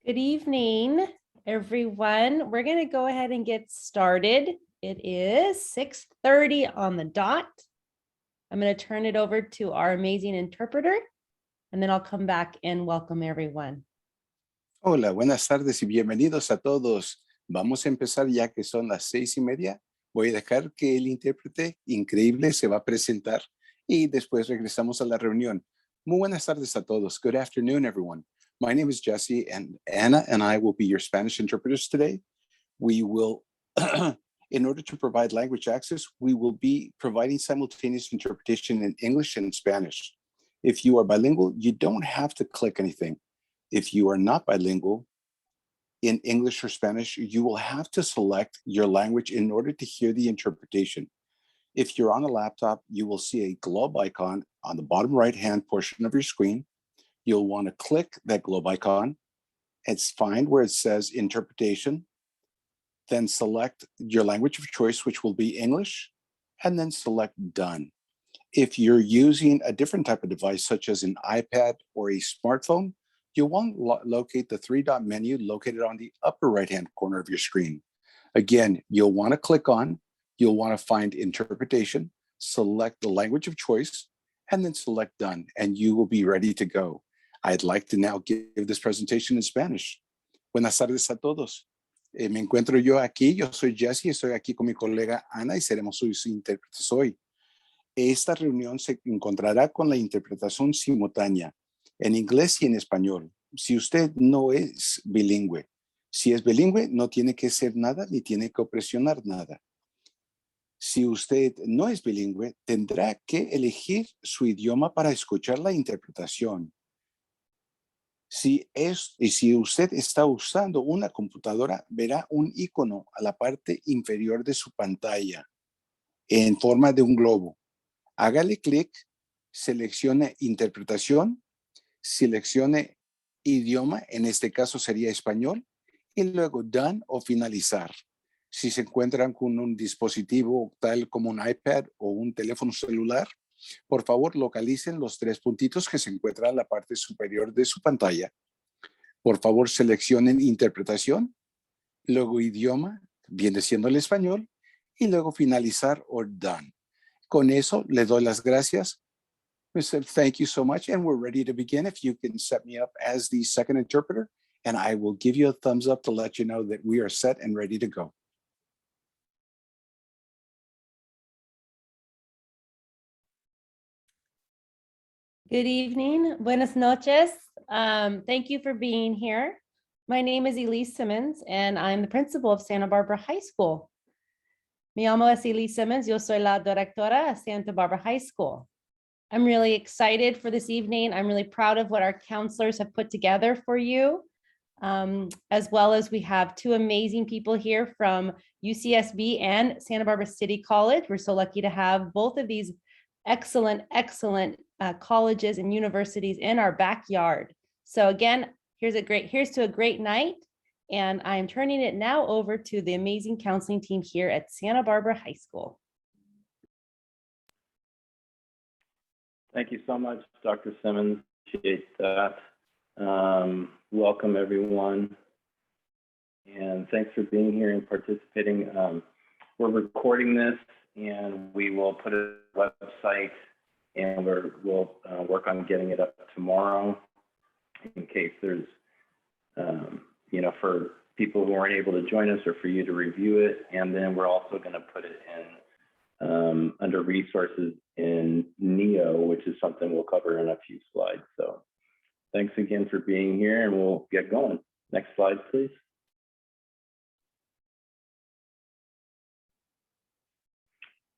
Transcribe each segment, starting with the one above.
Good evening, everyone. We're going to go ahead and get started. It is 6:30 on the dot. I'm going to turn it over to our amazing interpreter, and then I'll come back and welcome everyone. Hola, buenas tardes y bienvenidos a todos. Vamos a empezar ya que son las 6:30. Voy a dejar que el intérprete increíble se va a presentar y después regresamos a la reunión. Muy buenas tardes a todos. Good afternoon, everyone. My name is Jesse, and Anna and I will be your Spanish interpreters today. We will, in order to provide language access, we will be providing simultaneous interpretation in English and Spanish. If you are bilingual, you don't have to click anything. If you are not bilingual in English or Spanish, you will have to select your language in order to hear the interpretation. If you're on a laptop, you will see a globe icon on the bottom right-hand portion of your screen. You'll want to click that globe icon. It's find where it says interpretation, then select your language of choice, which will be English, and then select done. If you're using a different type of device, such as an iPad or a smartphone, you'll want to locate the three-dot menu located on the upper right-hand corner of your screen. Again, you'll want to click on, you'll want to find interpretation, select the language of choice, and then select done, and you will be ready to go. I'd like to now give this presentation in Spanish. Buenas tardes a todos. Me encuentro yo aquí, yo soy Jesse, estoy aquí con mi colega Ana y seremos sus intérpretes hoy. Esta reunión se encontrará con la interpretación simultánea en inglés y en español. Si usted no es bilingüe, si es bilingüe, no tiene que hacer nada ni tiene que presionar nada. Si usted no es bilingüe, tendrá que elegir su idioma para escuchar la interpretación. Si usted está usando una computadora, verá un icono a la parte inferior de su pantalla en forma de un globo. Hágale clic, seleccione interpretación, seleccione idioma, en este caso sería español, y luego done o finalizar. Si se encuentran con un dispositivo tal como un iPad o un teléfono celular, por favor localicen los tres puntitos que se encuentran en la parte superior de su pantalla. Por favor seleccionen interpretación, luego idioma, viene siendo el español, y luego finalizar o done. Con eso le doy las gracias. Mr. Thank you so much, and we're ready to begin. If you can set me up as the second interpreter, and I will give you a thumbs up to let you know that we are set and ready to go. Good evening. Buenas noches. Thank you for being here. My name is Elise Simmons, and I'm the principal of Santa Barbara High School. Me llamo es Elise Simmons. Yo soy la directora de Santa Barbara High School. I'm really excited for this evening. I'm really proud of what our counselors have put together for you, as well as we have two amazing people here from UCSB and Santa Barbara City College. We're so lucky to have both of these excellent colleges and universities in our backyard. So again, here's to a great night. And I'm turning it now over to the amazing counseling team here at Santa Barbara High School. Thank you so much, Dr. Simmons. Appreciate that. Welcome, everyone. And thanks for being here and participating. We're recording this, and we will put it on the website, and we'll work on getting it up tomorrow in case there's, for people who aren't able to join us or for you to review it. And then we're also going to put it in under resources in NEO, which is something we'll cover in a few slides. So thanks again for being here, and we'll get going. Next slide, please.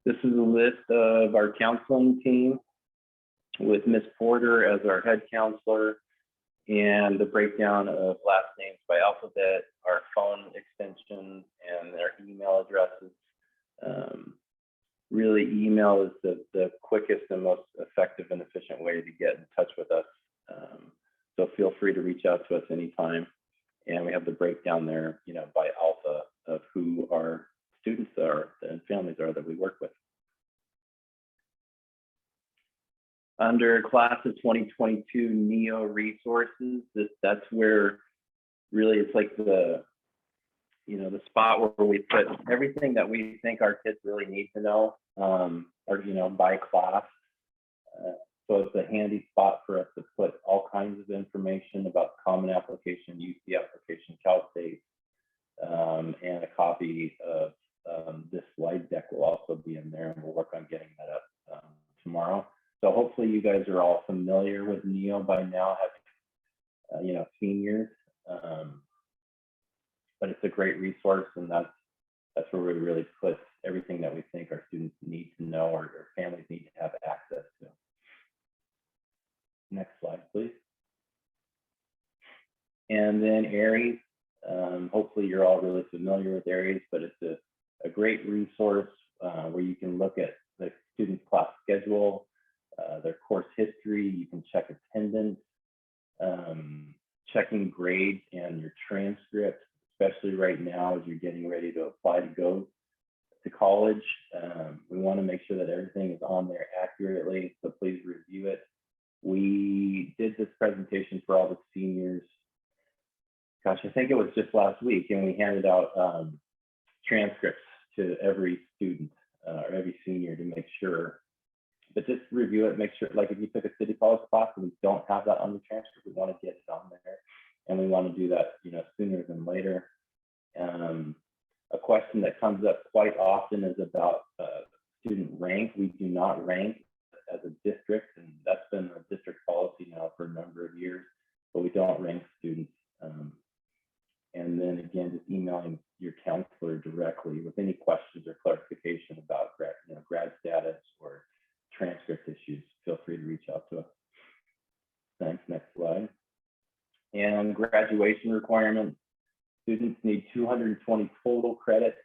This is a list of our counseling team with Ms. Porter as our head counselor, and the breakdown of last names by alphabet, our phone extensions, and their email addresses. Really, email is the quickest and most effective and efficient way to get in touch with us. So feel free to reach out to us anytime. And we have the breakdown there, by alpha of who our students are and families are that we work with. Under class of 2022 NEO resources, that's where really, it's like the spot where we put everything that we think our kids really need to know, or by class. So it's a handy spot for us to put all kinds of information about Common Application, UC application, Cal State, and a copy of this slide deck will also be in there, and we'll work on getting that up tomorrow. So hopefully you guys are all familiar with NEO by now, having seniors. But it's a great resource, and that's where we really put everything that we think our students need to know, or families need to have access to. Next slide, please. And then ARIES. Hopefully you're all really familiar with ARIES, but it's a great resource where you can look at the student's class schedule, their course history. You can check attendance, checking grades and your transcripts, especially right now as you're getting ready to apply to go to college. We want to make sure that everything is on there accurately, so please review it. We did this presentation for all the seniors. Gosh, I think it was just last week, and we handed out transcripts to every student or every senior to make sure. But just review it, make sure, like if you took a city college class and we don't have that on the transcript, we want to get it on there, and we want to do that, sooner than later. A question that comes up quite often is about student rank. We do not rank as a district, and that's been a district policy now for a number of years, but we don't rank students. And then again, just emailing your counselor directly with any questions or clarification about grad status or transcript issues. Feel free to reach out to us. Thanks. Next slide. And graduation requirements. Students need 220 total credits.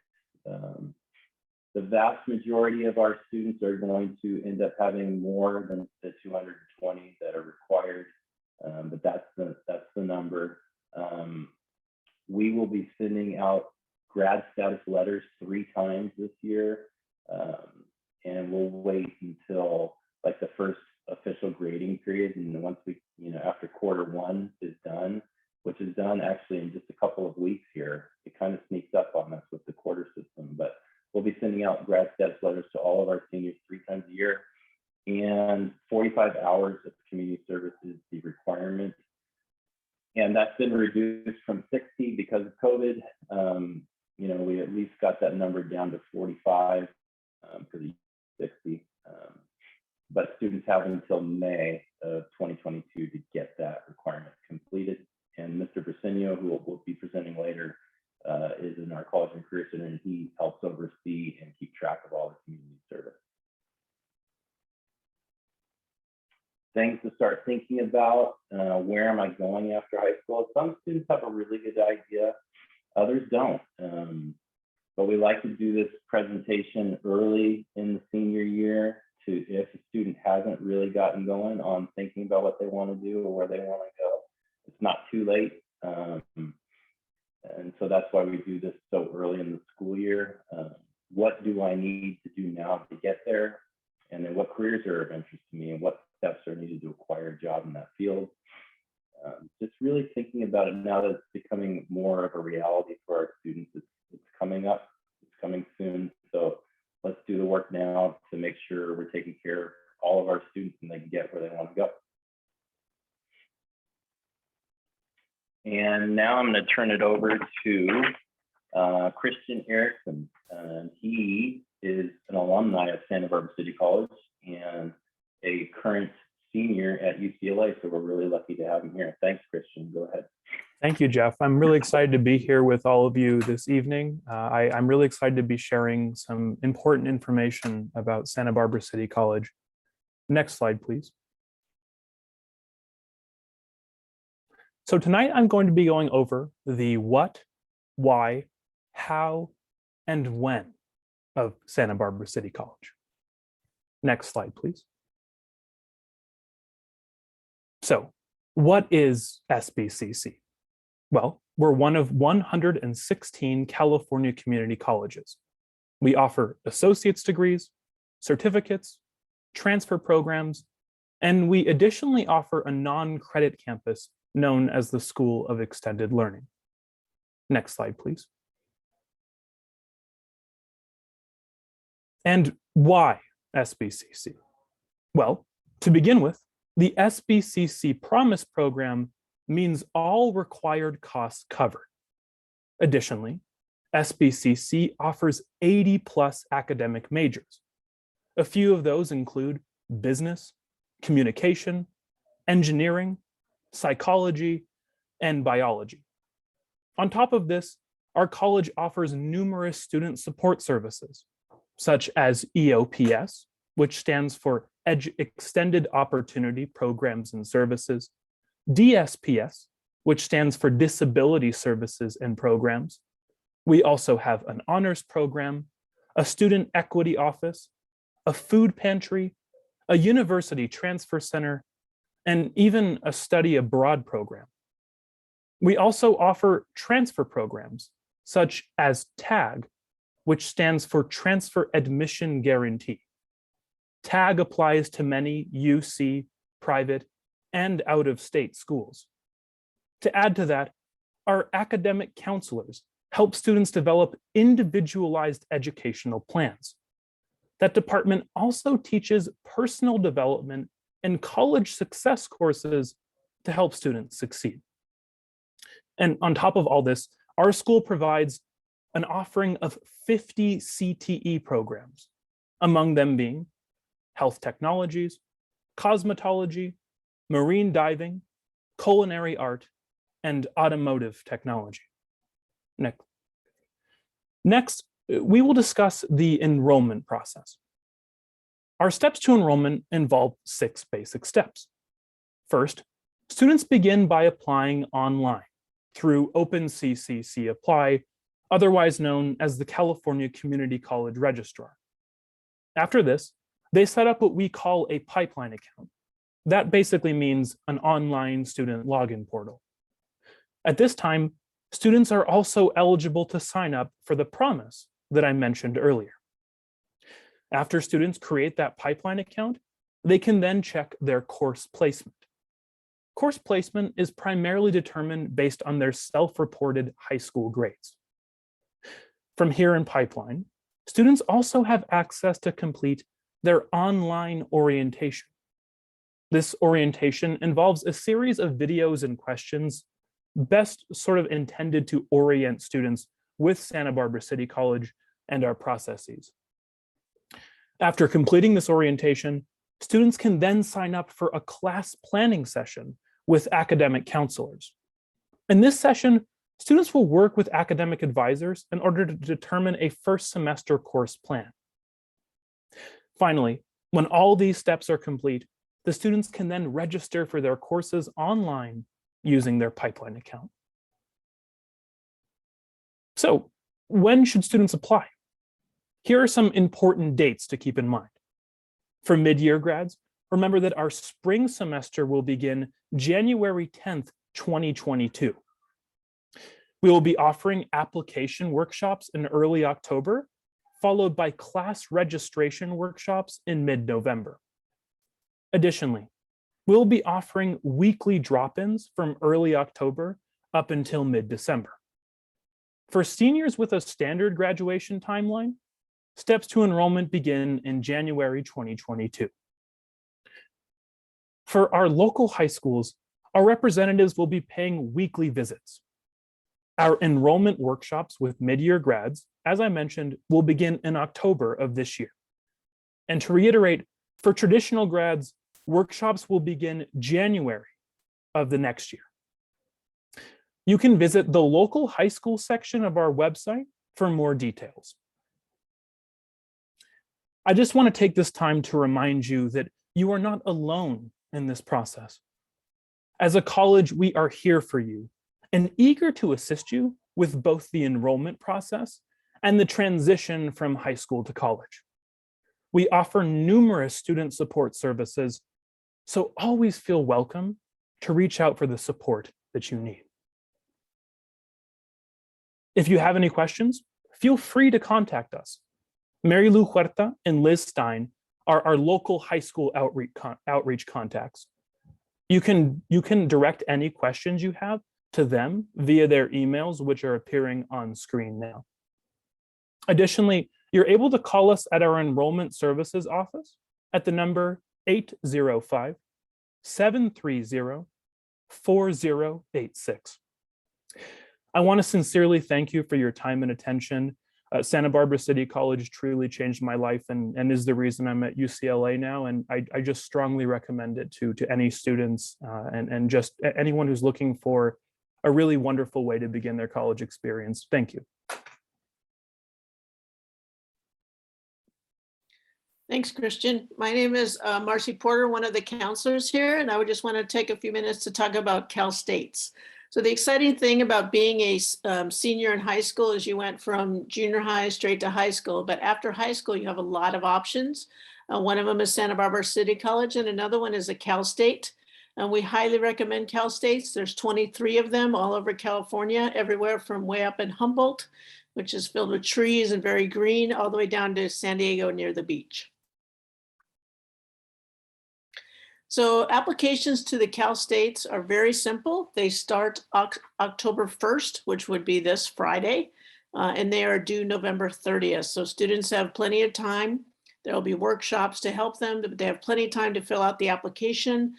The vast majority of our students are going to end up having more than the 220 that are required, but that's the number. We will be sending out grad status letters 3 times this year, and we'll wait until like the first official grading period, and once we, after Q1 is done, which is done actually in just a couple of weeks here. It kind of sneaks up on us with the quarter system, but we'll be sending out grad status letters to all of our seniors 3 times a year, and 45 hours of community service is the requirement. And that's been reduced from 60 because of COVID. We at least got that number down to 45 for the 60. But students have until May of 2022 to get that requirement completed. And Mr. Briceño, who will be presenting later, is in our College and Career Center, and he helps oversee and keep track of all the community service. Things to start thinking about, where am I going after high school? Some students have a really good idea, others don't. But we like to do this presentation early in the senior year to, if a student hasn't really gotten going on thinking about what they want to do or where they want to go, it's not too late. And so that's why we do this so early in the school year. What do I need to do now to get there? And then what careers are of interest to me, and what steps are needed to acquire a job in that field? Just really thinking about it now that it's becoming more of a reality for our students. It's coming up, it's coming soon. So let's do the work now to make sure we're taking care of all of our students and they can get where they want to go. And now I'm going to turn it over to Christian Erickson. He is an alumni of Santa Barbara City College and a current senior at UCLA. So we're really lucky to have him here. Thanks, Christian. Go ahead. Thank you, Jeff. I'm really excited to be here with all of you this evening. I'm really excited to be sharing some important information about Santa Barbara City College. Next slide, please. So tonight I'm going to be going over the what, why, how, and when of Santa Barbara City College. Next slide, please. So what is SBCC? Well, we're one of 116 California community colleges. We offer associate's degrees, certificates, transfer programs, and we additionally offer a non-credit campus known as the School of Extended Learning. Next slide, please. And why SBCC? Well, to begin with, the SBCC Promise program means all required costs covered. Additionally, SBCC offers 80+ academic majors. A few of those include business, communication, engineering, psychology, and biology. On top of this, our college offers numerous student support services, such as EOPS, which stands for Extended Opportunity Programs and Services, DSPS, which stands for Disability Services and Programs. We also have an honors program, a student equity office, a food pantry, a university transfer center, and even a study abroad program. We also offer transfer programs, such as TAG, which stands for Transfer Admission Guarantee. TAG applies to many UC, private, and out-of-state schools. To add to that, our academic counselors help students develop individualized educational plans. That department also teaches personal development and college success courses to help students succeed. And on top of all this, our school provides an offering of 50 CTE programs, among them being health technologies, cosmetology, marine diving, culinary art, and automotive technology. Next, we will discuss the enrollment process. Our steps to enrollment involve 6 basic steps. First, students begin by applying online through OpenCCC Apply, otherwise known as the California Community College Registrar. After this, they set up what we call a pipeline account. That basically means an online student login portal. At this time, students are also eligible to sign up for the Promise that I mentioned earlier. After students create that pipeline account, they can then check their course placement. Course placement is primarily determined based on their self-reported high school grades. From here in Pipeline, students also have access to complete their online orientation. This orientation involves a series of videos and questions best sort of intended to orient students with Santa Barbara City College and our processes. After completing this orientation, students can then sign up for a class planning session with academic counselors. In this session, students will work with academic advisors in order to determine a first semester course plan. Finally, when all these steps are complete, the students can then register for their courses online using their pipeline account. So, when should students apply? Here are some important dates to keep in mind. For mid-year grads, remember that our spring semester will begin January 10th, 2022. We will be offering application workshops in early October, followed by class registration workshops in mid-November. Additionally, we'll be offering weekly drop-ins from early October up until mid-December. For seniors with a standard graduation timeline, steps to enrollment begin in January 2022. For our local high schools, our representatives will be paying weekly visits. Our enrollment workshops with mid-year grads, as I mentioned, will begin in October of this year. And to reiterate, for traditional grads, workshops will begin January of the next year. You can visit the local high school section of our website for more details. I just want to take this time to remind you that you are not alone in this process. As a college, we are here for you and eager to assist you with both the enrollment process and the transition from high school to college. We offer numerous student support services, so always feel welcome to reach out for the support that you need. If you have any questions, feel free to contact us. Mary Lou Huerta and Liz Stein are our local high school outreach contacts. You can direct any questions you have to them via their emails, which are appearing on screen now. Additionally, you're able to call us at our enrollment services office at the number 805-730-4086. I want to sincerely thank you for your time and attention. Santa Barbara City College truly changed my life and is the reason I'm at UCLA now. And I just strongly recommend it to any students and just anyone who's looking for a really wonderful way to begin their college experience. Thank you. Thanks, Christian. My name is Marcy Porter, one of the counselors here, and I would just want to take a few minutes to talk about Cal States. So the exciting thing about being a senior in high school is you went from junior high straight to high school, but after high school, you have a lot of options. One of them is Santa Barbara City College, and another one is a Cal State. And we highly recommend Cal States. There's 23 of them all over California, everywhere from way up in Humboldt, which is filled with trees and very green, all the way down to San Diego near the beach. So applications to the Cal States are very simple. They start October 1st, which would be this Friday, and they are due November 30th. So students have plenty of time. There will be workshops to help them, but they have plenty of time to fill out the application.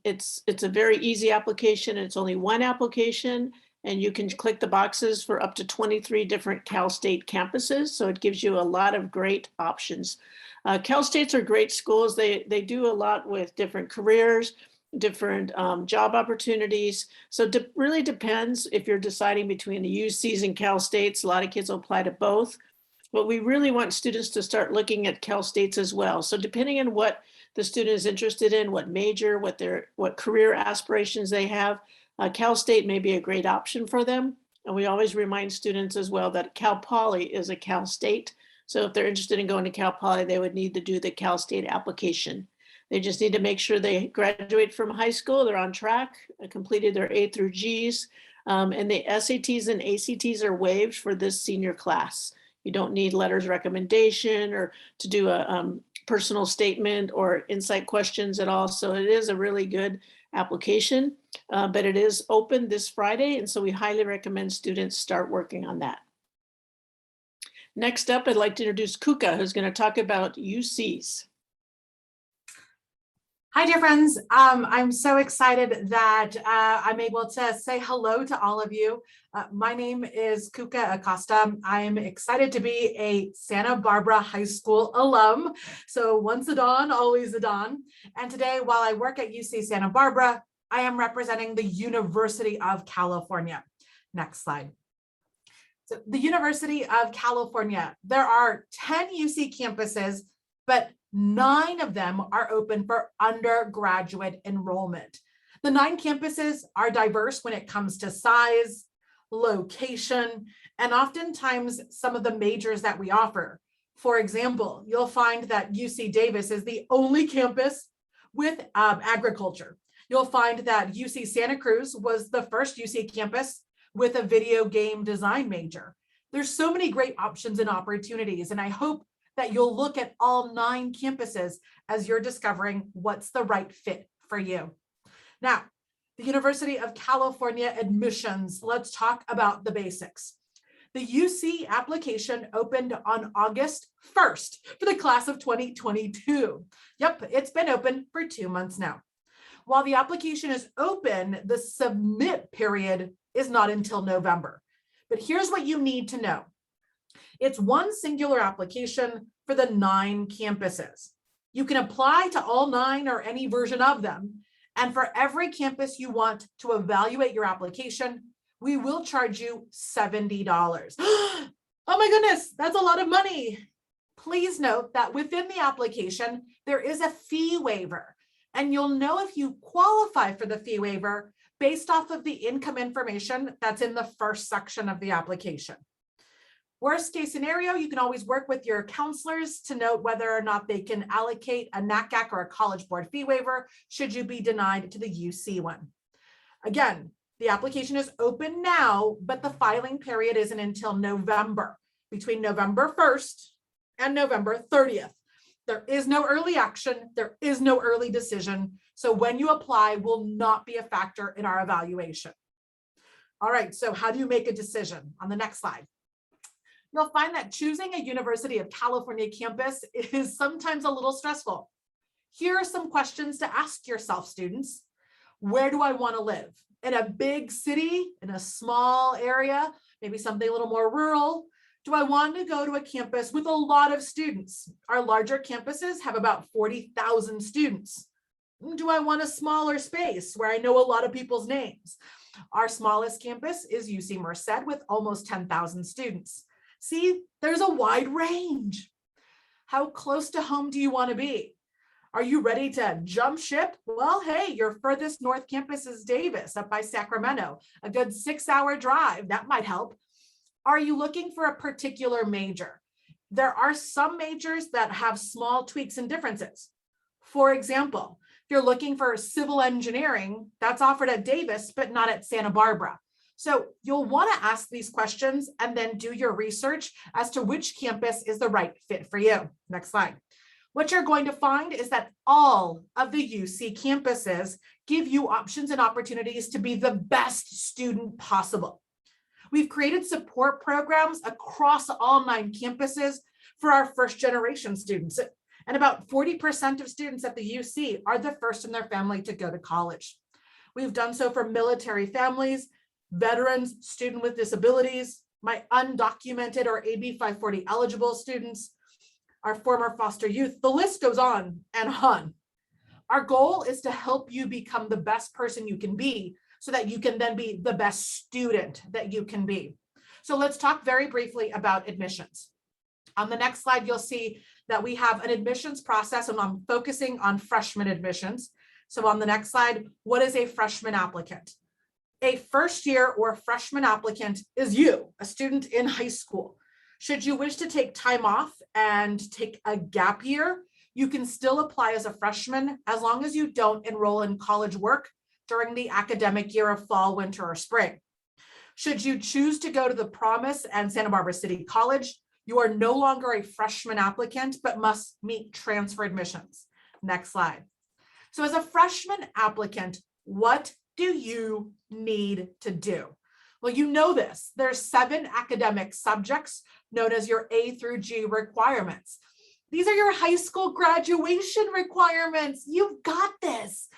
It's a very easy application. It's only one application, and you can click the boxes for up to 23 different Cal State campuses. So it gives you a lot of great options. Cal States are great schools. They do a lot with different careers, different job opportunities. So it really depends if you're deciding between the UCs and Cal States. A lot of kids will apply to both, but we really want students to start looking at Cal States as well. So depending on what the student is interested in, what major, what career aspirations they have, Cal State may be a great option for them. And we always remind students as well that Cal Poly is a Cal State. So if they're interested in going to Cal Poly, they would need to do the Cal State application. They just need to make sure they graduate from high school, they're on track, completed their A through Gs, and the SATs and ACTs are waived for this senior class. You don't need letters of recommendation or to do a personal statement or insight questions at all. So it is a really good application, but it is open this Friday. And so we highly recommend students start working on that. Next up, I'd like to introduce Kuka, who's going to talk about UCs. Hi, dear friends. I'm so excited that I'm able to say hello to all of you. My name is Kuka Acosta. I'm excited to be a Santa Barbara High School alum. So once a Don, always a Don. And today, while I work at UC Santa Barbara, I am representing the University of California. Next slide. So the University of California, there are 10 UC campuses, but 9 of them are open for undergraduate enrollment. The 9 campuses are diverse when it comes to size, location, and oftentimes some of the majors that we offer. For example, you'll find that UC Davis is the only campus with agriculture. You'll find that UC Santa Cruz was the first UC campus with a video game design major. There's so many great options and opportunities, and I hope that you'll look at all 9 campuses as you're discovering what's the right fit for you. Now, the University of California admissions, let's talk about the basics. The UC application opened on August 1st for the class of 2022. Yep, it's been open for 2 months now. While the application is open, the submit period is not until November. But here's what you need to know. It's one singular application for the 9 campuses. You can apply to all 9 or any version of them. And for every campus you want to evaluate your application, we will charge you $70. Oh my goodness, that's a lot of money. Please note that within the application, there is a fee waiver. And you'll know if you qualify for the fee waiver based off of the income information that's in the first section of the application. Worst case scenario, you can always work with your counselors to note whether or not they can allocate a NACAC or a College Board fee waiver should you be denied to the UC one. Again, the application is open now, but the filing period isn't until November, between November 1st and November 30th. There is no early action, there is no early decision. So when you apply will not be a factor in our evaluation. All right, so how do you make a decision? On the next slide. You'll find that choosing a University of California campus is sometimes a little stressful. Here are some questions to ask yourself, students. Where do I want to live? In a big city, in a small area, maybe something a little more rural? Do I want to go to a campus with a lot of students? Our larger campuses have about 40,000 students. Do I want a smaller space where I know a lot of people's names? Our smallest campus is UC Merced with almost 10,000 students. See, there's a wide range. How close to home do you want to be? Are you ready to jump ship? Well, hey, your furthest north campus is Davis up by Sacramento, a good 6-hour drive. That might help. Are you looking for a particular major? There are some majors that have small tweaks and differences. For example, if you're looking for civil engineering, that's offered at Davis, but not at Santa Barbara. So you'll want to ask these questions and then do your research as to which campus is the right fit for you. Next slide. What you're going to find is that all of the UC campuses give you options and opportunities to be the best student possible. We've created support programs across all 9 campuses for our first generation students. And about 40% of students at the UC are the first in their family to go to college. We've done so for military families, veterans, students with disabilities, my undocumented or AB 540 eligible students, our former foster youth. The list goes on and on. Our goal is to help you become the best person you can be so that you can then be the best student that you can be. So let's talk very briefly about admissions. On the next slide, you'll see that we have an admissions process, and I'm focusing on freshman admissions. So on the next slide, what is a freshman applicant? A first year or freshman applicant is you, a student in high school. Should you wish to take time off and take a gap year, you can still apply as a freshman as long as you don't enroll in college work during the academic year of fall, winter, or spring. Should you choose to go to the Promise and Santa Barbara City College, you are no longer a freshman applicant, but must meet transfer admissions. Next slide. So as a freshman applicant, what do you need to do? Well, you know this. There's 7 academic subjects known as your A through G requirements. These are your high school graduation requirements. You've got this.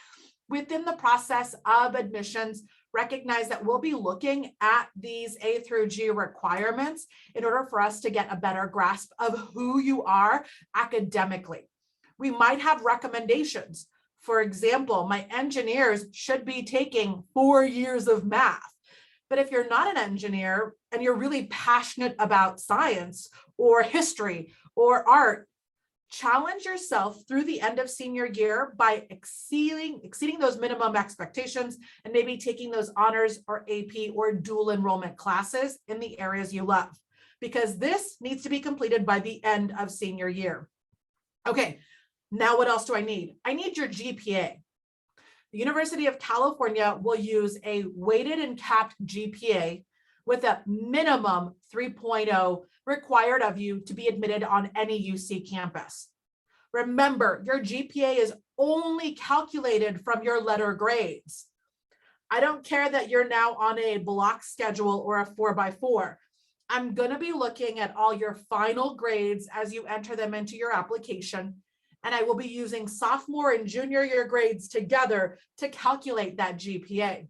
Within the process of admissions, recognize that we'll be looking at these A through G requirements in order for us to get a better grasp of who you are academically. We might have recommendations. For example, my engineers should be taking 4 years of math. But if you're not an engineer and you're really passionate about science or history or art, challenge yourself through the end of senior year by exceeding those minimum expectations and maybe taking those honors or AP or dual enrollment classes in the areas you love, because this needs to be completed by the end of senior year. Okay, now what else do I need? I need your GPA. The University of California will use a weighted and capped GPA with a minimum 3.0 required of you to be admitted on any UC campus. Remember, your GPA is only calculated from your letter grades. I don't care that you're now on a block schedule or a 4x4. I'm going to be looking at all your final grades as you enter them into your application, and I will be using sophomore and junior year grades together to calculate that GPA.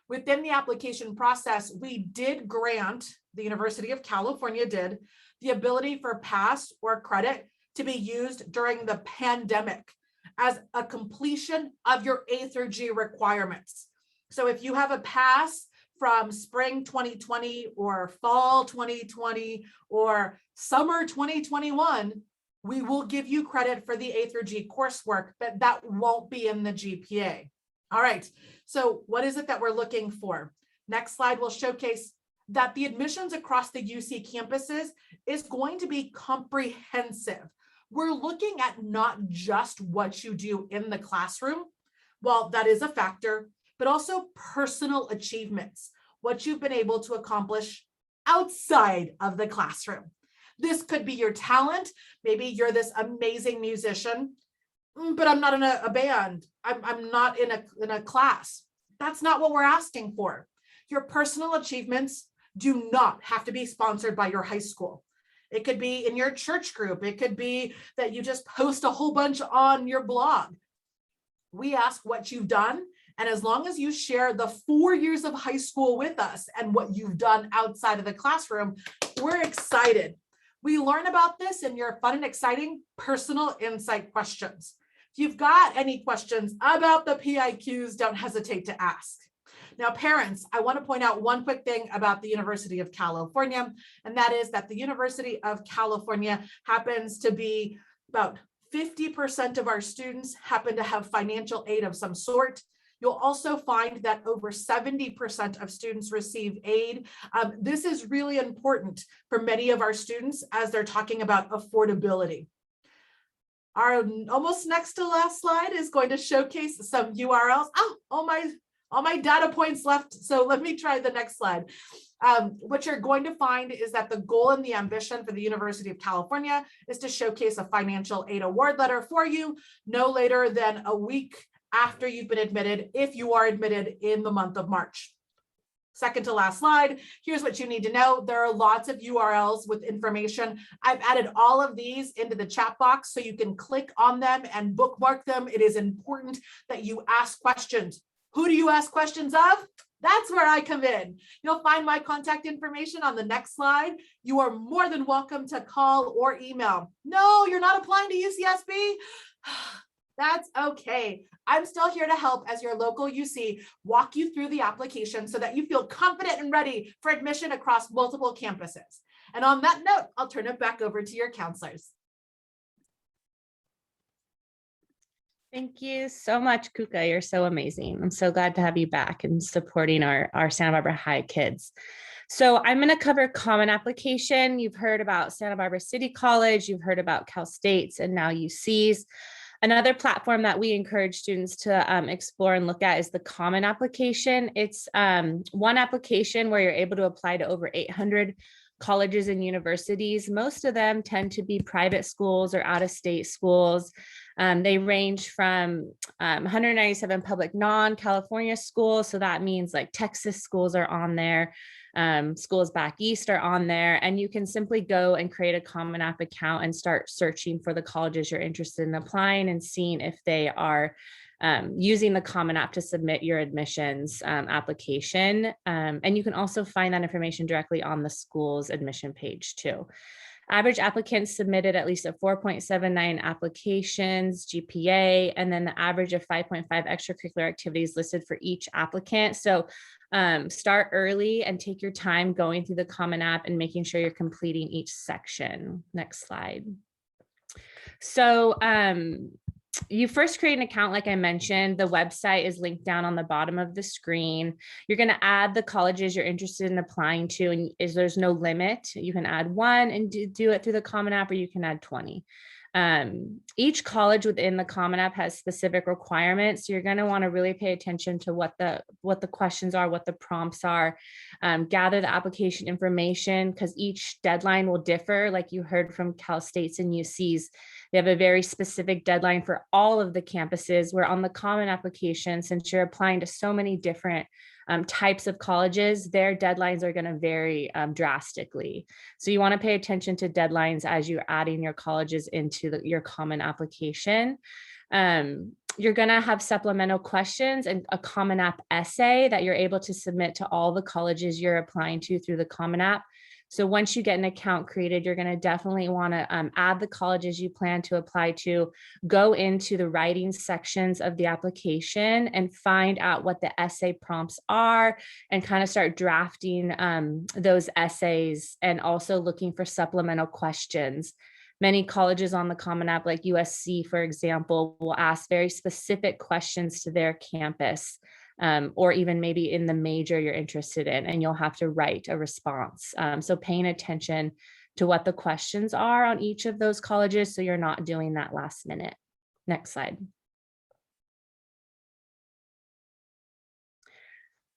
Within the application process, we did grant, the University of California did, the ability for pass or credit to be used during the pandemic as a completion of your A through G requirements. So if you have a pass from spring 2020 or fall 2020 or summer 2021, we will give you credit for the A through G coursework, but that won't be in the GPA. All right, so what is it that we're looking for? Next slide will showcase that the admissions across the UC campuses is going to be comprehensive. We're looking at not just what you do in the classroom, well, that is a factor, but also personal achievements, what you've been able to accomplish outside of the classroom. This could be your talent. Maybe you're this amazing musician, but I'm not in a band. I'm not in a class. That's not what we're asking for. Your personal achievements do not have to be sponsored by your high school. It could be in your church group. It could be that you just post a whole bunch on your blog. We ask what you've done. And as long as you share the 4 years of high school with us and what you've done outside of the classroom, we're excited. We learn about this in your fun and exciting personal insight questions. If you've got any questions about the PIQs, don't hesitate to ask. Now, parents, I want to point out one quick thing about the University of California, and that is that the University of California happens to be about 50% of our students happen to have financial aid of some sort. You'll also find that over 70% of students receive aid. This is really important for many of our students as they're talking about affordability. Our almost next to last slide is going to showcase some URLs. Oh, all my data points left. So let me try the next slide. What you're going to find is that the goal and the ambition for the University of California is to showcase a financial aid award letter for you no later than a week after you've been admitted, if you are admitted in the month of March. Second to last slide, here's what you need to know. There are lots of URLs with information. I've added all of these into the chat box so you can click on them and bookmark them. It is important that you ask questions. Who do you ask questions of? That's where I come in. You'll find my contact information on the next slide. You are more than welcome to call or email. No, you're not applying to UCSB? That's okay. I'm still here to help as your local UC walk you through the application so that you feel confident and ready for admission across multiple campuses. And on that note, I'll turn it back over to your counselors. Thank you so much, Kuka. You're so amazing. I'm so glad to have you back and supporting our Santa Barbara High kids. So I'm going to cover common application. You've heard about Santa Barbara City College, you've heard about Cal State's and now UC's. Another platform that we encourage students to explore and look at is the common application. It's one application where you're able to apply to over 800 colleges and universities. Most of them tend to be private schools or out-of-state schools. They range from 197 public non-California schools. So that means like Texas schools are on there. Schools back east are on there, and you can simply go and create a Common App account and start searching for the colleges you're interested in applying and seeing if they are using the Common App to submit your admissions application. And you can also find that information directly on the school's admission page too. Average applicants submitted at least a 4.79 applications GPA, and then the average of 5.5 extracurricular activities listed for each applicant. So start early and take your time going through the Common App and making sure you're completing each section. Next slide. So you first create an account, like I mentioned. The website is linked down on the bottom of the screen. You're going to add the colleges you're interested in applying to, and there's no limit. You can add one and do it through the Common App, or you can add 20. Each college within the Common App has specific requirements. So you're going to want to really pay attention to what the questions are, what the prompts are, gather the application information, because each deadline will differ. Like you heard from Cal State's and UC's, they have a very specific deadline for all of the campuses, where on the Common Application, since you're applying to so many different types of colleges, their deadlines are going to vary drastically. So you want to pay attention to deadlines as you're adding your colleges into your Common Application. You're going to have supplemental questions and a Common App essay that you're able to submit to all the colleges you're applying to through the Common App. So once you get an account created, you're going to definitely want to add the colleges you plan to apply to, go into the writing sections of the application and find out what the essay prompts are, and kind of start drafting those essays, and also looking for supplemental questions. Many colleges on the Common App, like USC, for example, will ask very specific questions to their campus. Or even maybe in the major you're interested in, and you'll have to write a response. So paying attention to what the questions are on each of those colleges, so you're not doing that last minute. Next slide.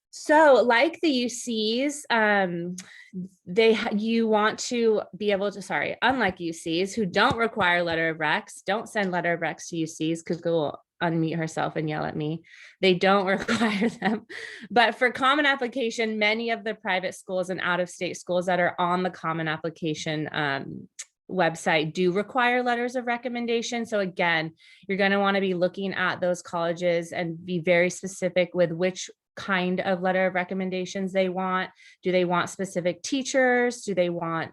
So like the UCs, you want to be able to, unlike UCs who don't require letter of recs, don't send letter of recs to UCs because unmute herself and yell at me. They don't require them. But for common application, many of the private schools and out-of-state schools that are on the common application website do require letters of recommendation. So again, you're going to want to be looking at those colleges and be very specific with which kind of letter of recommendations they want. Do they want specific teachers? Do they want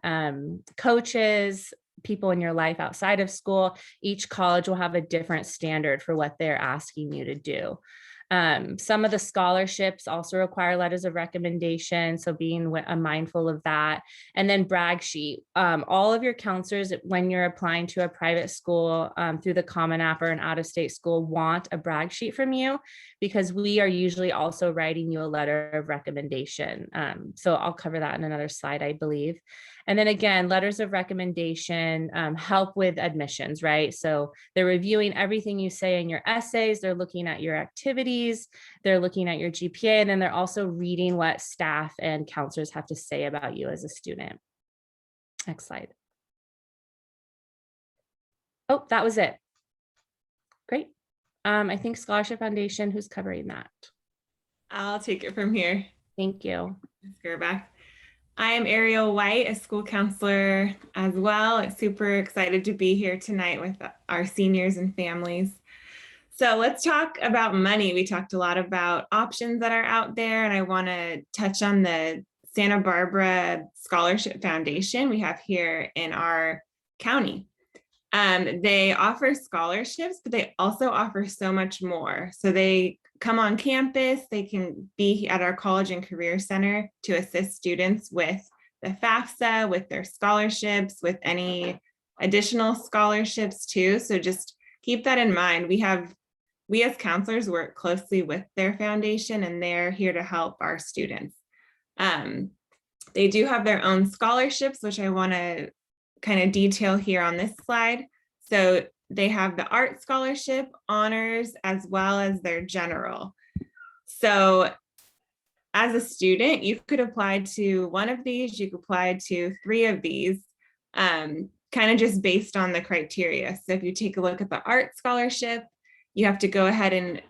coaches, people in your life outside of school? Each college will have a different standard for what they're asking you to do. Some of the scholarships also require letters of recommendation, so being mindful of that. And then brag sheet. All of your counselors, when you're applying to a private school through the Common App or an out-of-state school, want a brag sheet from you, because we are usually also writing you a letter of recommendation. So I'll cover that in another slide, I believe. And then again, letters of recommendation help with admissions, right? So they're reviewing everything you say in your essays, they're looking at your activities, they're looking at your GPA, and then they're also reading what staff and counselors have to say about you as a student. Next slide. Oh, that was it. Great. I think Scholarship Foundation, who's covering that? I'll take it from here. Thank you. Ms. Gerбach. I'm Ariel White, a school counselor as well. Super excited to be here tonight with our seniors and families. So let's talk about money. We talked a lot about options that are out there, and I want to touch on the Santa Barbara Scholarship Foundation we have here in our county. They offer scholarships, but they also offer so much more. So they come on campus, they can be at our College and Career Center to assist students with the FAFSA, with their scholarships, with any additional scholarships too. So just keep that in mind. We as counselors work closely with their foundation, and they're here to help our students. They do have their own scholarships, which I want to kind of detail here on this slide. So they have the art scholarship, honors, as well as their general. So as a student, you could apply to one of these, you could apply to 3 of these, kind of just based on the criteria. So if you take a look at the art scholarship, you have to go ahead and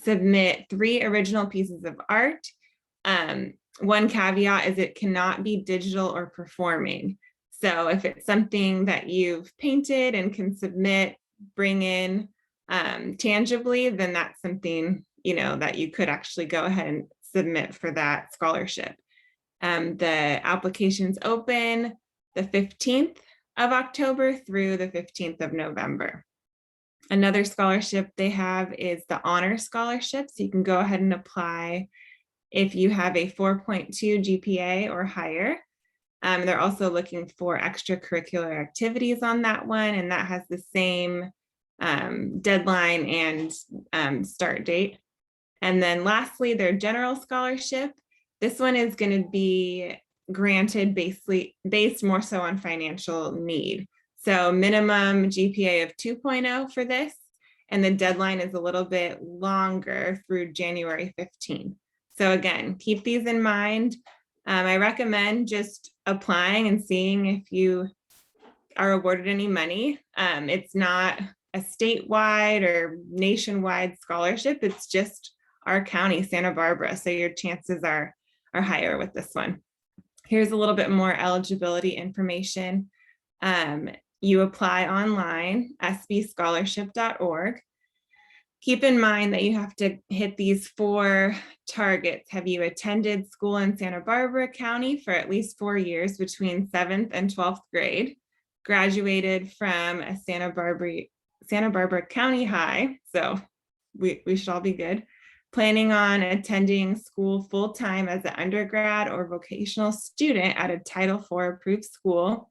submit 3 original pieces of art. One caveat is it cannot be digital or performing. So if it's something that you've painted and can submit, bring in tangibly, then that's something, that you could actually go ahead and submit for that scholarship. The application's open the 15th of October through the 15th of November. Another scholarship they have is the honor scholarship. So you can go ahead and apply if you have a 4.2 GPA or higher. They're also looking for extracurricular activities on that one, and that has the same deadline and start date. And then lastly, their general scholarship. This one is going to be granted based more so on financial need. So minimum GPA of 2.0 for this, and the deadline is a little bit longer through January 15th. So again, keep these in mind. I recommend just applying and seeing if you are awarded any money. It's not a statewide or nationwide scholarship. It's just our county, Santa Barbara. So your chances are higher with this one. Here's a little bit more eligibility information. You apply online, sbscholarship.org. Keep in mind that you have to hit these 4 targets. Have you attended school in Santa Barbara County for at least 4 years between 7th and 12th grade? Graduated from a Santa Barbara County high, so we should all be good. Planning on attending school full-time as an undergrad or vocational student at a Title IV approved school.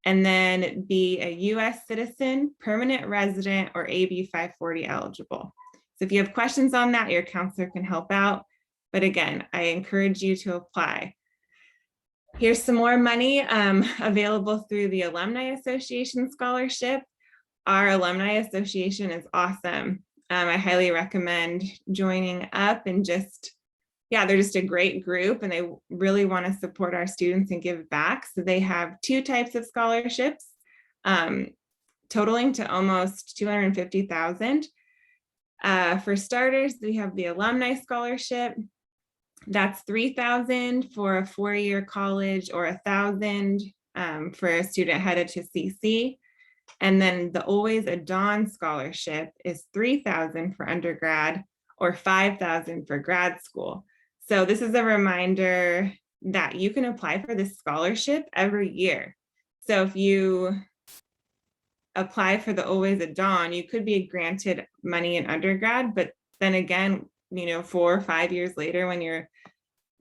And then be a US citizen, permanent resident, or AB 540 eligible. So if you have questions on that, your counselor can help out. But again, I encourage you to apply. Here's some more money available through the Alumni Association Scholarship. Our Alumni Association is awesome. I highly recommend joining up and they're just a great group, and they really want to support our students and give back. So they have 2 types of scholarships, totaling to almost $250,000. For starters, we have the Alumni Scholarship. That's $3,000 for a 4-year college or $1,000 for a student headed to CC. And then the Always a Dawn Scholarship is $3,000 for undergrad or $5,000 for grad school. So this is a reminder that you can apply for this scholarship every year. So if you apply for the Always a Dawn, you could be granted money in undergrad, but then again, 4 or 5 years later, when you're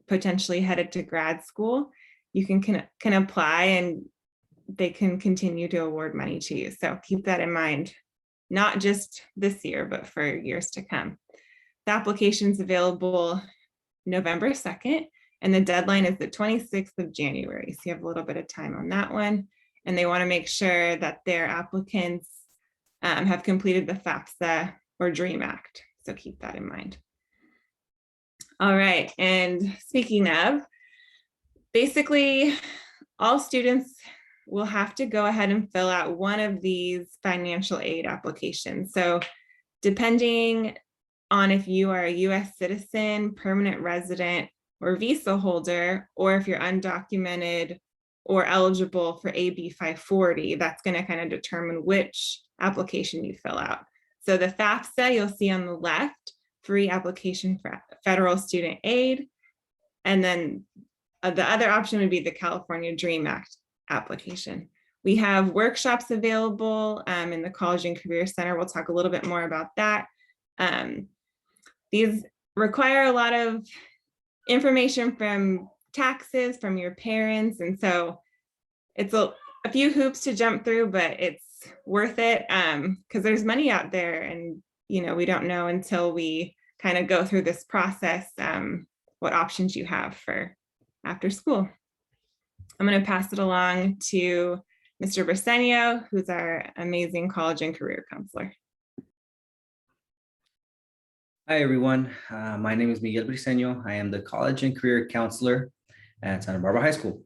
potentially headed to grad school, you can apply and they can continue to award money to you. So keep that in mind, not just this year, but for years to come. The application is available November 2nd, and the deadline is the 26th of January. So you have a little bit of time on that one. And they want to make sure that their applicants have completed the FAFSA or DREAM Act. So keep that in mind. All right, and speaking of, basically all students will have to go ahead and fill out one of these financial aid applications. So depending on if you are a US citizen, permanent resident, or visa holder, or if you're undocumented or eligible for AB 540, that's going to kind of determine which application you fill out. So the FAFSA, you'll see on the left, free application for federal student aid. And then the other option would be the California DREAM Act application. We have workshops available in the College and Career Center. We'll talk a little bit more about that. These require a lot of information from taxes, from your parents. And so it's a few hoops to jump through, but it's worth it because there's money out there, and we don't know until we kind of go through this process what options you have for after school. I'm going to pass it along to Mr. Briseño, who's our amazing college and career counselor. Hi, everyone. My name is Miguel Briseño. I am the college and career counselor at Santa Barbara High School.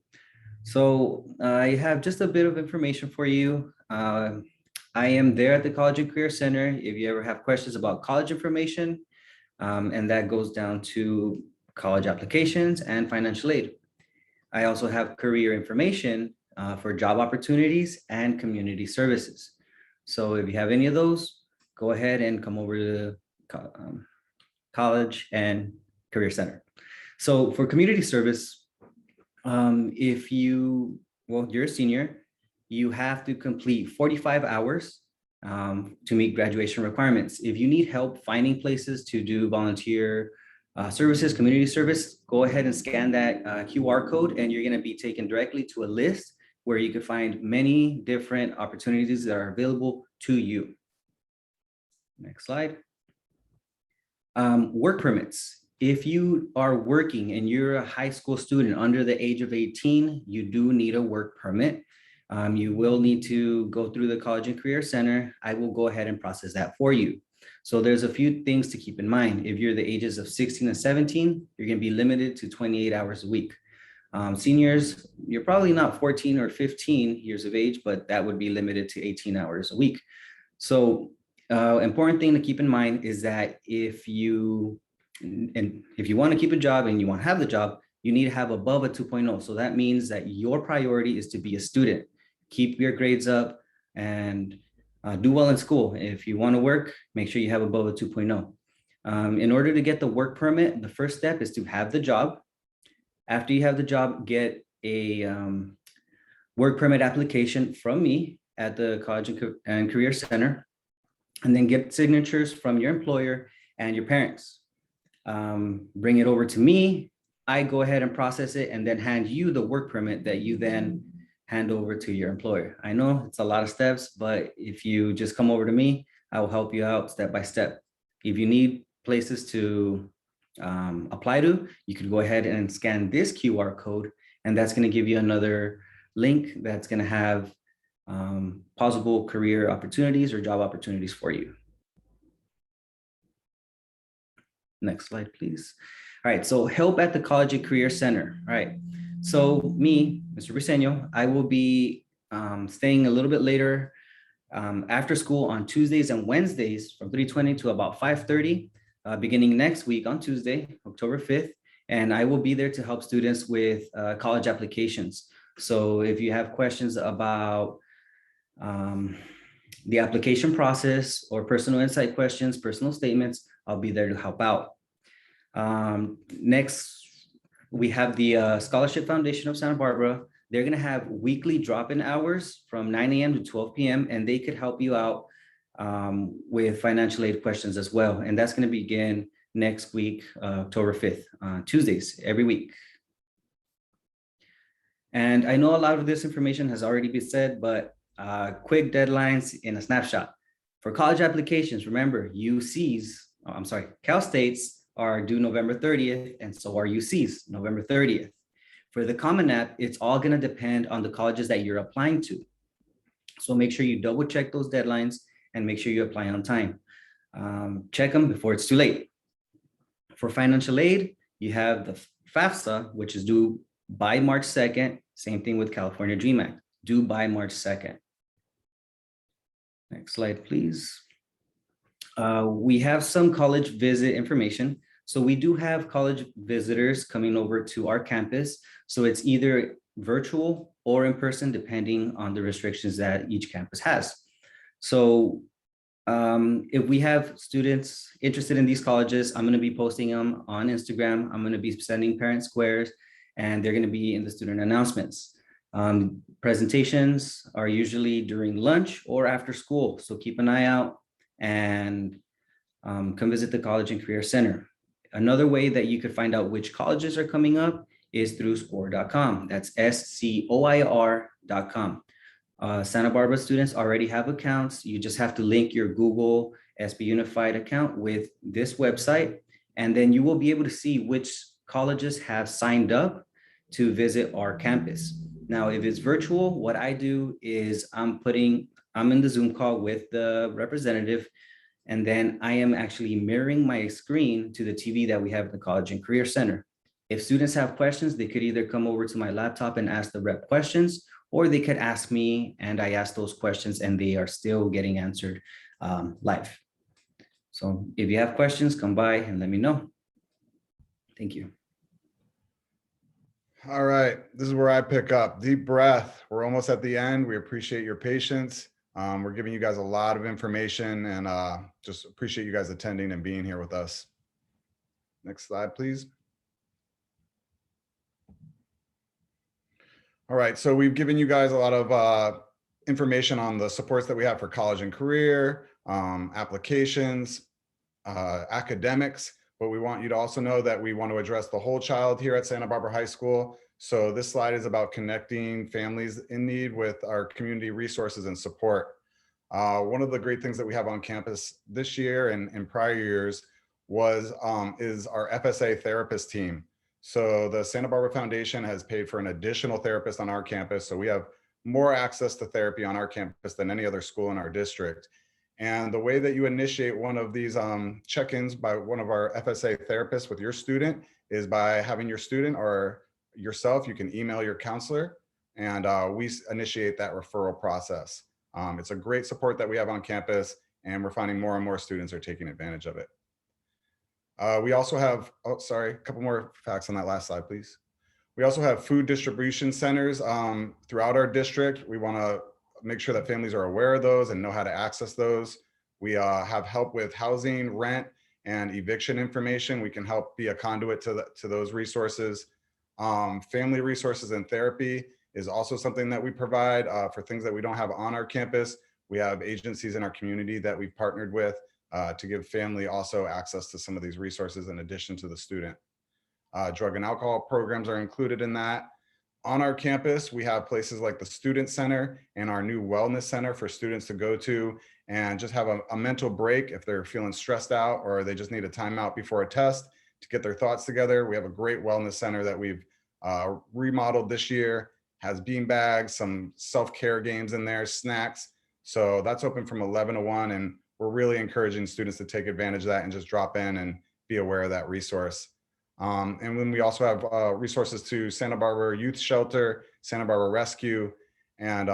So I have just a bit of information for you. I am there at the College and Career Center if you ever have questions about college information, and that goes down to college applications and financial aid. I also have career information for job opportunities and community services. So if you have any of those, go ahead and come over to the College and Career Center. So for community service, if you're a senior, you have to complete 45 hours to meet graduation requirements. If you need help finding places to do volunteer services, community service, go ahead and scan that QR code, and you're going to be taken directly to a list where you can find many different opportunities that are available to you. Next slide. Work permits. If you are working and you're a high school student under the age of 18, you do need a work permit. You will need to go through the College and Career Center. I will go ahead and process that for you. So there's a few things to keep in mind. If you're the ages of 16 and 17, you're going to be limited to 28 hours a week. Seniors, you're probably not 14 or 15 years of age, but that would be limited to 18 hours a week. So important thing to keep in mind is that if you want to keep a job and you want to have the job, you need to have above a 2.0. So that means that your priority is to be a student. Keep your grades up and do well in school. If you want to work, make sure you have above a 2.0. In order to get the work permit, the first step is to have the job. After you have the job, get a work permit application from me at the College and Career Center, and then get signatures from your employer and your parents. Bring it over to me. I go ahead and process it and then hand you the work permit that you then hand over to your employer. I know it's a lot of steps, but if you just come over to me, I will help you out step by step. If you need places to apply to, you could go ahead and scan this QR code, and that's going to give you another link that's going to have possible career opportunities or job opportunities for you. Next slide, please. All right, so help at the College and Career Center. All right, so me, Mr. Briseño, I will be staying a little bit later after school on Tuesdays and Wednesdays from 3:20 to about 5:30, beginning next week on Tuesday, October 5th. And I will be there to help students with college applications. So if you have questions about the application process or personal insight questions, personal statements, I'll be there to help out. Next, we have the Scholarship Foundation of Santa Barbara. They're going to have weekly drop-in hours from 9 a.m. to 12 p.m. and they could help you out with financial aid questions as well. And that's going to begin next week, October 5th, Tuesdays, every week. And I know a lot of this information has already been said, but quick deadlines in a snapshot. For college applications, remember, Cal States are due November 30th, and so are UCs, November 30th. For the Common App, it's all going to depend on the colleges that you're applying to. So make sure you double check those deadlines and make sure you apply on time. Check them before it's too late. For financial aid, you have the FAFSA, which is due by March 2nd. Same thing with California Dream Act, due by March 2nd. Next slide, please. We have some college visit information. So we do have college visitors coming over to our campus. So it's either virtual or in person, depending on the restrictions that each campus has. So if we have students interested in these colleges, I'm going to be posting them on Instagram. I'm going to be sending parent squares, and they're going to be in the student announcements. Presentations are usually during lunch or after school. So keep an eye out and come visit the College and Career Center. Another way that you could find out which colleges are coming up is through scoir.com. That's SCOIR.com. Santa Barbara students already have accounts. You just have to link your Google SB Unified account with this website, and then you will be able to see which colleges have signed up to visit our campus. Now, if it's virtual, what I do is I'm in the Zoom call with the representative, and then I am actually mirroring my screen to the TV that we have at the College and Career Center. If students have questions, they could either come over to my laptop and ask the rep questions, or they could ask me and I ask those questions and they are still getting answered live. So if you have questions, come by and let me know. Thank you. All right, this is where I pick up. Deep breath. We're almost at the end. We appreciate your patience. We're giving you guys a lot of information and just appreciate you guys attending and being here with us. Next slide, please. All right, so we've given you guys a lot of information on the supports that we have for college and career, applications, academics, but we want you to also know that we want to address the whole child here at Santa Barbara High School. So this slide is about connecting families in need with our community resources and support. One of the great things that we have on campus this year and in prior years is our FSA therapist team. So the Santa Barbara Foundation has paid for an additional therapist on our campus. So we have more access to therapy on our campus than any other school in our district. And the way that you initiate one of these check-ins by one of our FSA therapists with your student is by having your student or yourself, you can email your counselor, and we initiate that referral process. It's a great support that we have on campus, and we're finding more and more students are taking advantage of it. We also have, a couple more facts on that last slide, please. We also have food distribution centers throughout our district. We want to make sure that families are aware of those and know how to access those. We have help with housing, rent, and eviction information. We can help be a conduit to those resources. Family resources and therapy is also something that we provide for things that we don't have on our campus. We have agencies in our community that we've partnered with to give family also access to some of these resources in addition to the student. Drug and alcohol programs are included in that. On our campus, we have places like the Student Center and our new Wellness Center for students to go to and just have a mental break if they're feeling stressed out or they just need a timeout before a test to get their thoughts together. We have a great wellness center that we've remodeled this year, has bean bags, some self-care games in there, snacks. So that's open from 11 to 1, and we're really encouraging students to take advantage of that and just drop in and be aware of that resource. And then we also have resources to Santa Barbara Youth Shelter, Santa Barbara Rescue, and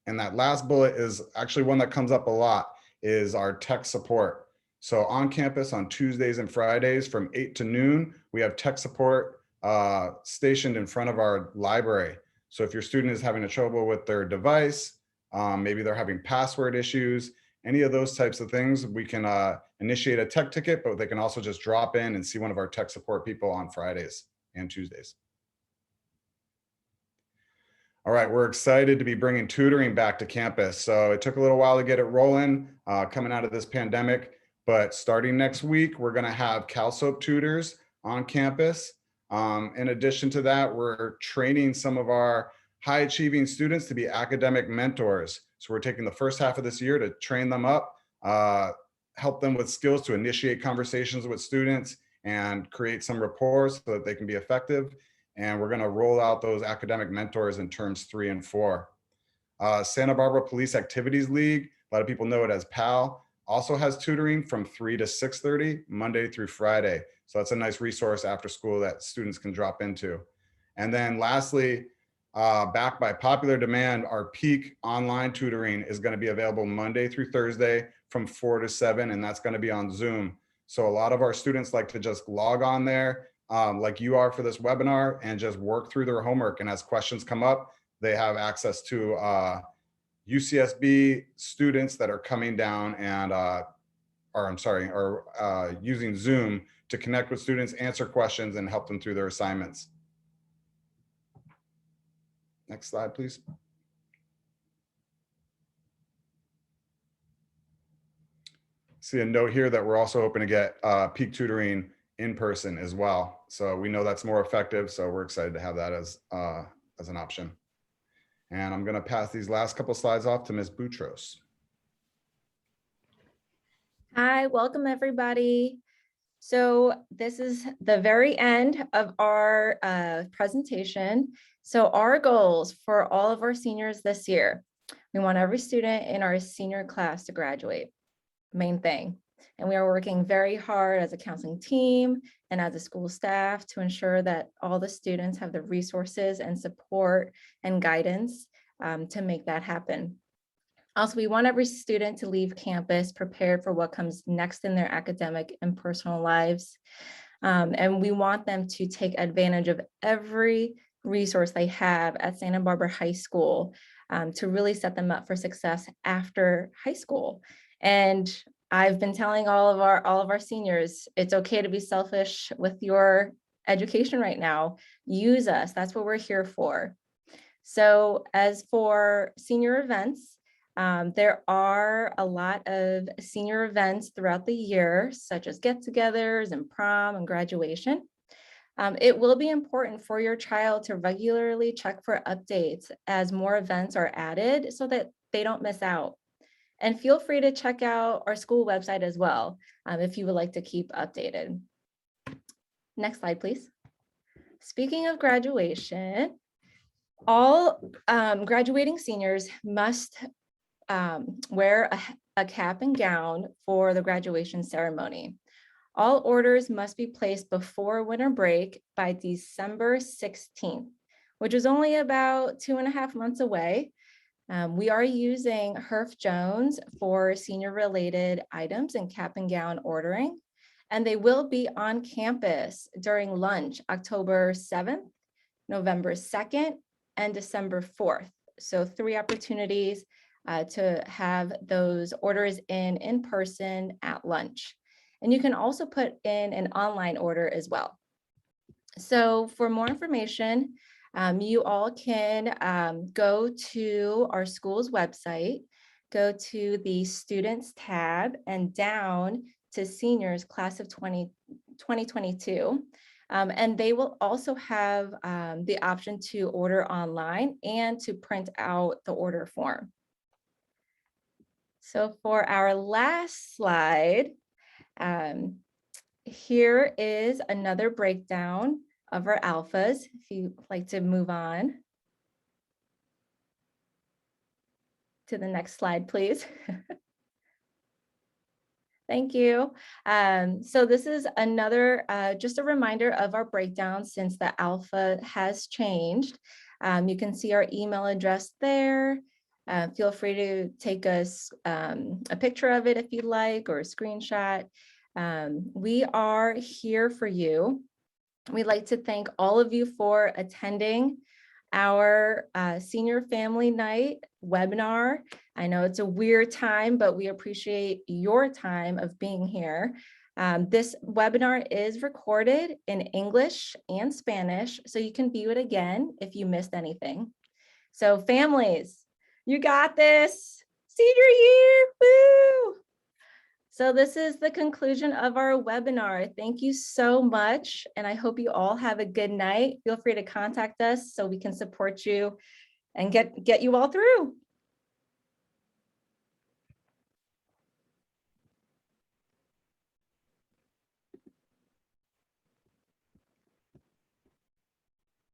And that last bullet is actually one that comes up a lot, is our tech support. So on campus on Tuesdays and Fridays from 8 to noon, we have tech support stationed in front of our library. So if your student is having trouble with their device, maybe they're having password issues, any of those types of things, we can initiate a tech ticket, but they can also just drop in and see one of our tech support people on Fridays and Tuesdays. All right, we're excited to be bringing tutoring back to campus. So it took a little while to get it rolling coming out of this pandemic, but starting next week, we're gonna have CalSoap tutors on campus. In addition to that, we're training some of our high achieving students to be academic mentors. So we're taking the first half of this year to train them up, help them with skills to initiate conversations with students and create some rapport so that they can be effective. And we're gonna roll out those academic mentors in terms 3 and 4. Santa Barbara Police Activities League, a lot of people know it as PAL, also has tutoring from 3 to 6:30, Monday through Friday. So that's a nice resource after school that students can drop into. And then lastly, backed by popular demand, our peak online tutoring is gonna be available Monday through Thursday from 4 to 7, and that's gonna be on Zoom. So a lot of our students like to just log on there, like you are for this webinar, and just work through their homework. And as questions come up, they have access to UCSB students that are coming down and, using Zoom to connect with students, answer questions, and help them through their assignments. Next slide, please. See a note here that we're also hoping to get peak tutoring in person as well. So we know that's more effective. So we're excited to have that as an option. And I'm going to pass these last couple slides off to Ms. Boutros. Hi, welcome everybody. So this is the very end of our presentation. So our goals for all of our seniors this year, we want every student in our senior class to graduate, main thing. And we are working very hard as a counseling team and as a school staff to ensure that all the students have the resources and support and guidance to make that happen. Also, we want every student to leave campus prepared for what comes next in their academic and personal lives. And we want them to take advantage of every resource they have at Santa Barbara High School to really set them up for success after high school. And I've been telling all of our seniors, it's okay to be selfish with your education right now. Use us, that's what we're here for. So as for senior events, there are a lot of senior events throughout the year, such as get-togethers and prom and graduation. It will be important for your child to regularly check for updates as more events are added so that they don't miss out. And feel free to check out our school website as well if you would like to keep updated. Next slide, please. Speaking of graduation, all graduating seniors must wear a cap and gown for the graduation ceremony. All orders must be placed before winter break by December 16th, which is only about 2.5 months away. We are using Herff Jones for senior related items and cap and gown ordering, and they will be on campus during lunch, October 7th, November 2nd, and December 4th. So 3 opportunities to have those orders in person at lunch. And you can also put in an online order as well. So for more information, you all can go to our school's website, go to the students tab and down to seniors class of 2022. And they will also have the option to order online and to print out the order form. So for our last slide, here is another breakdown of our alphas, if you'd like to move on to the next slide, please. Thank you. So this is another, just a reminder of our breakdown since the alpha has changed. You can see our email address there. Feel free to take us a picture of it if you like, or a screenshot. We are here for you. We'd like to thank all of you for attending our Senior Family Night webinar. I know it's a weird time, but we appreciate your time of being here. This webinar is recorded in English and Spanish, so you can view it again if you missed anything. So families, you got this. Senior year, woo! So this is the conclusion of our webinar. Thank you so much, and I hope you all have a good night. Feel free to contact us so we can support you and get you all through.